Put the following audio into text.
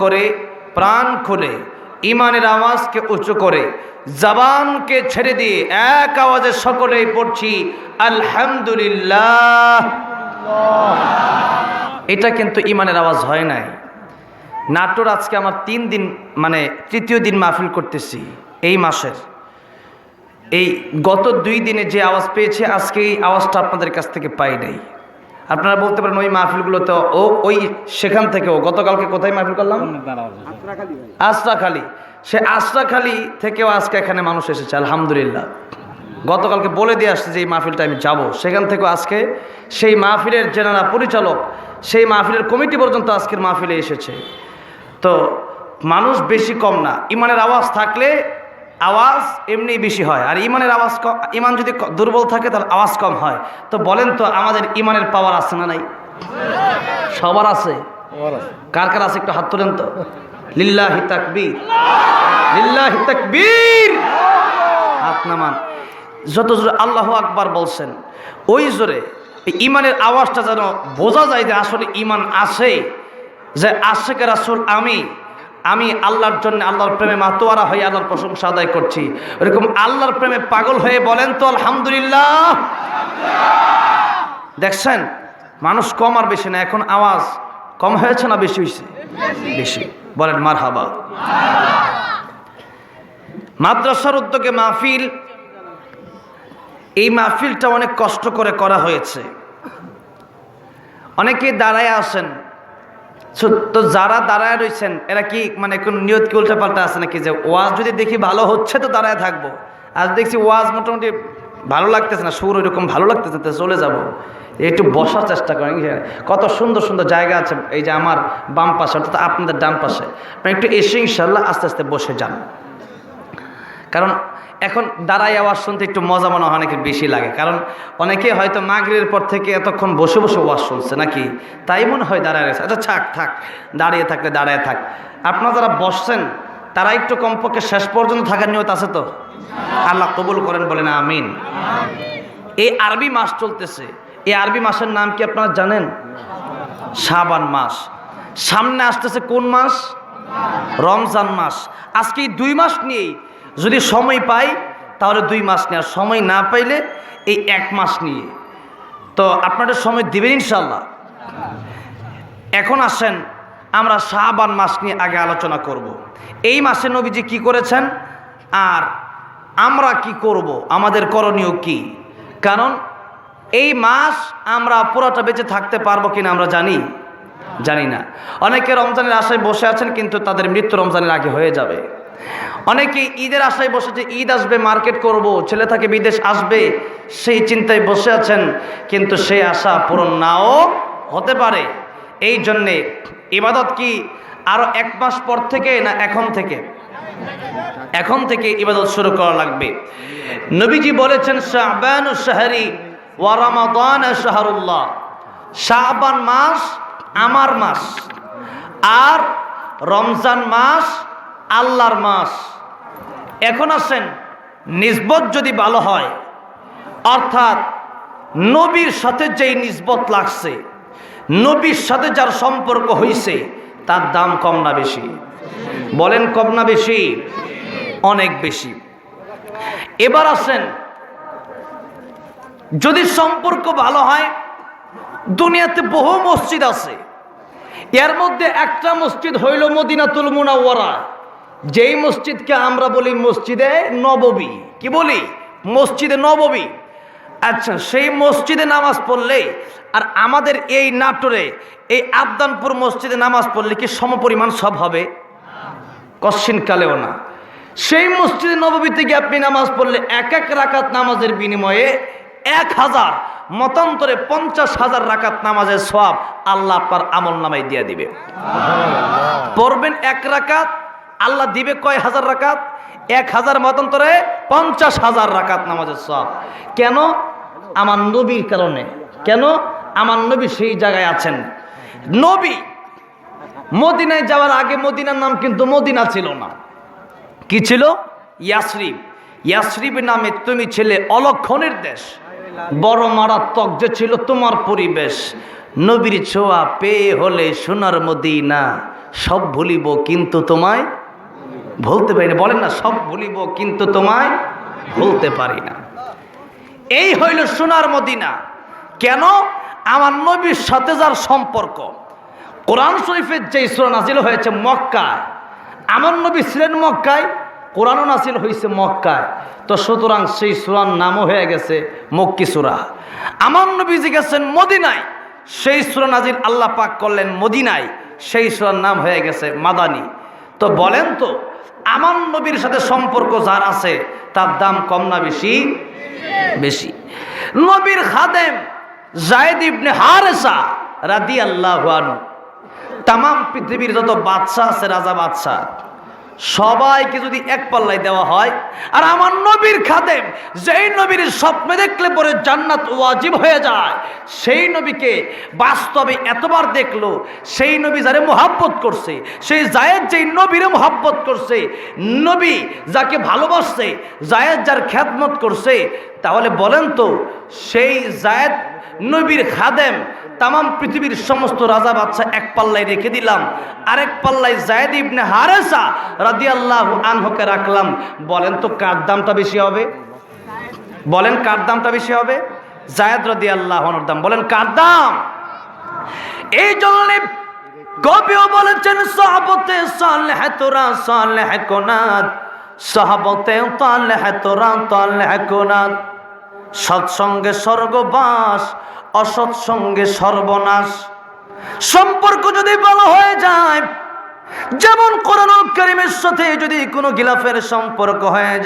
করে প্রাণ খুলে ইমানের আওয়াজকে উঁচু করে জবানকে ছেড়ে দিয়ে এক আওয়াজে সকলেই পড়ছি আলহামদুলিল্লাহ। এটা কিন্তু ইমানের আওয়াজ হয় নাই। নাটোর আজকে আমার 3 দিন মানে তৃতীয় দিন মাহফিল করতেছি এই মাসের। এই গত 2 দিনে যে আওয়াজ পেয়েছি আজকে এই আওয়াজটা আপনাদের কাছ থেকে পাই নাই। আপনারা বলতে পারেন ওই মাহফিলগুলো তো ওই সেখান থেকেও গতকালকে কোথায় মাহফিল করলাম? আশরাখালী। সে আশরাখালী থেকেও আজকে এখানে মানুষ এসেছে আলহামদুলিল্লাহ। গতকালকে বলে দিয়ে আসছে যে এই মাহফিলটা আমি যাব, সেখান থেকেও আজকে সেই মাহফিলের যেনারা পরিচালক, সেই মাহফিলের কমিটি পর্যন্ত আজকের মাহফিলে এসেছে। তো মানুষ বেশি কম না, ইমানের আওয়াজ থাকলে আওয়াজ এমনি বেশি হয়, আর ইমানের আওয়াজ ইমান যদি দুর্বল থাকে তাহলে আওয়াজ কম হয়। তো বলেন তো আমাদের ইমানের পাওয়ার আছে না নাই? সবার আছে। কার কার আছে একটু হাত তোলেন তো। লিল্লাহি তাকবীর, লিল্লাহি তাকবীর। হাত নামান। যত জোরে আল্লাহু আকবার বলছেন ওই জোরে ইমানের আওয়াজটা যেন বোঝা যায় যে আসলে ইমান আছে, যে আশিকে রাসূল আমি আল্লাহর জন্য আল্লাহর প্রেমে মাতোয়ারা হয়ে আল্লাহর প্রশংসা আদায় করছি। এরকম আল্লাহর প্রেমে পাগল হয়ে বলেন তো আলহামদুলিল্লাহ। দেখছেন মানুষ কম আর বেশি না, এখন আওয়াজ কম হয়েছে না বেশি হয়েছে? বেশি। বলেন মারহাবা। মাদ্রাসার উদ্যোগে মাহফিল, এই মাহফিলটা অনেক কষ্ট করে করা হয়েছে। অনেকে দাঁড়ায় আসেন, তো যারা দাঁড়ায় রয়েছেন এরা কি মানে কোন নিয়ত কি উল্টা পাল্টা আছে নাকি যে ওয়াজ যদি দেখি ভালো হচ্ছে তো দাঁড়ায় থাকবো, আজ দেখছি ওয়াজ মোটামুটি ভালো লাগতেছে না, সুর ওইরকম ভালো লাগতেছে না, চলে যাব। একটু বসার চেষ্টা করেন। কত সুন্দর সুন্দর জায়গা আছে, এই যে আমার বাম পাশে অর্থাৎ আপনাদের ডান পাশে, একটু এসে ইনশাল্লাহ আস্তে আস্তে বসে যান। কারণ এখন দাঁড়ায় আওয়াজ শুনতে একটু মজা মনে হয় অনেকের বেশি লাগে, কারণ অনেকে হয়তো মাগরিবের পর থেকে এতক্ষণ বসে বসে ওয়াজ শুনছে নাকি, তাই মনে হয় দাঁড়ায় রয়েছে। আচ্ছা থাক, দাঁড়িয়ে থাকলে দাঁড়ায় থাক। আপনারা যারা বসছেন তারা একটু কমপক্ষে শেষ পর্যন্ত থাকার নিয়ত আছে তো? আল্লাহ কবুল করেন, বলেন আমিন। এই আরবি মাস চলতেছে, এই আরবি মাসের নাম কি আপনারা জানেন? শাবান মাস। সামনে আসতেছে কোন মাস? রমজান মাস। আজকে এই 2 মাস নিয়েই যদি সময় পাই তাহলে 2 মাস নিয়ে, আর সময় না পাইলে এই 1 মাস নিয়ে। তো আপনাদের সময় দিবেন ইনশাল্লাহ। এখন আসেন আমরা শাবান মাস নিয়ে আগে আলোচনা করব। এই মাসে নবীজি কি করেছেন আর আমরা কি করব, আমাদের করণীয় কি? কারণ এই মাস আমরা পুরোটা বেঁচে থাকতে পারবো কিনা আমরা জানি না। অনেকে রমজানের আশায় বসে আছেন কিন্তু তাদের মৃত্যু রমজানের আগে হয়ে যাবে। অনেকে ঈদের আশায় বসেছে, ঈদ আসবে মার্কেট করব, ছেলে থাকে বিদেশ আসবে, সেই চিন্তায় বসে আছেন, কিন্তু সেই আশা পূরণ নাও হতে পারে। এই জন্যে ইবাদত কি আরো 1 মাস পর থেকে না এখন থেকে ইবাদত শুরু করা লাগবে। নবীজি বলেছেন শাবানু শাহরি ওয়া রমাদান শাহরুল্লাহ, শাবান মাস আমার মাস আর রমজান মাস আল্লাহর মাস। এখন আসেন নিসবত যদি ভালো হয়, অর্থাৎ নবীর সাথে যেই নিসবত লাগছে, নবীর সাথে যার সম্পর্ক হয়েছে, তার দাম কম না বেশি? বলেন কম না বেশি? অনেক বেশি। এবার আসেন যদি সম্পর্ক ভালো হয়, দুনিয়াতে বহু মসজিদ আছে, এর মধ্যে একটা মসজিদ হইল মদিনাতুল মুনাওয়ারা, যেই মসজিদকে আমরা বলি মসজিদে নববী। কি বলি? মসজিদে নববী। আচ্ছা, সেই মসজিদে নামাজ পড়লে আর আমাদের এই নাটোরে এই আবদানপুর মসজিদে নামাজ পড়লে কি সমপরিমাণ সব হবে? কশ্চিন কালেও না। সেই মসজিদে নববীতে গিয়ে আপনি নামাজ পড়লে 1 রাকাত নামাজের বিনিময়ে 1000 মতান্তরে 50,000 রাকাত নামাজের সওয়াব আল্লাহ আপনার আমল নামায় দিয়ে দিবে। পড়বেন 1 রাকাত, আল্লাহ দিবে কয় হাজার রাকাত? 1000 মতান্তরে 50,000 রাকাত নামাজের সওয়াব। কেন? আমার নবীর কারণে। কেন? আমার নবী সেই জায়গায় আছেন। নবী মদিনায় যাওয়ার আগে মদিনার নাম কিন্তু মদিনা ছিল না। কি ছিল? ইয়াসরিব। ইয়াসরিব নামে তুমি ছিলে অলক্ষণের দেশ, বড় মারাত্মক যে ছিল তোমার পরিবেশ। নবীর ছোঁয়া পেয়ে হলে সোনার মদিনা, সব ভুলিব কিন্তু তোমায় ভুলতে পারি না। বলেন না, সব ভুলিব কিন্তু তোমায় ভুলতে পারি না। এই হইল সোনার মদিনা। কেন? আমার নবীর সাথে যার সম্পর্ক। কোরআন শরীফের যে সূরা নাজিল হয়েছে মক্কায়, আমার নবী ছিলেন মক্কায়, কোরআনও নাজিল হয়েছে মক্কায়, তো সুতরাং সেই সূরার নামও হয়ে গেছে মক্কি সূরা। আমার নবীজি গেছেন মদিনায়, সেই সূরা নাজিল আল্লাহ পাক করলেন মদিনায়, সেই সূরার নাম হয়ে গেছে মাদানী। তো বলেন তো, আমার নবীর সাথে সম্পর্ক যার আছে তার দাম কম না বেশি? বেশি। নবীর খাদেম যায়েদ ইবনে হারেসা রাদিয়াল্লাহু আনহু, তাম পৃথিবীর যত বাদশা আছে, রাজা বাদশা, সবাইকে যদি এক পাল্লায় দেওয়া হয়, আর আমার নবীর খাদেম যেই নবীর স্বপ্নে দেখলে পরে জান্নাত ওয়াজিব হয়ে যায়, সেই নবীকে বাস্তবে এতবার দেখলো, সেই নবী যারে মোহাব্বত করছে, সেই জায়েদ যেই নবীরে মোহাব্বত করছে, নবী যাকে ভালোবাসছে, জায়েদ যার খ্যাতমত করছে, তাহলে বলেন তো সেই জায়েদ নবীর খাদেম তাম পৃথিবীর সমস্ত রাজা বাদশা এক পাল্লায় রেখে দিলাম, আরেক পাল্লায় যায়েদ ইবনে হারেসা রাদিয়াল্লাহু আনহুকে রাখলাম, বলেন তো কার দামটা বেশি হবে? বলেন কার দামটা বেশি হবে? যায়েদ রাদিয়াল্লাহু আনহুর দাম। বলেন কার দাম? এই জন্য কবিও বলেছেন, সাহাবতে সালেহ তোরা সালেহ কোনাত, সাহাবতে তালেহ তোরা তালেহ কোনাত। সৎসঙ্গে স্বর্গবাস, অসৎসঙ্গে সর্বনাশ। সম্পর্ক যদি ভালো হয়ে যায়, যেমন কোরআনুল কারীমের সাথে যদি কোনো গিলাফের সম্পর্ক হয়ে যায়,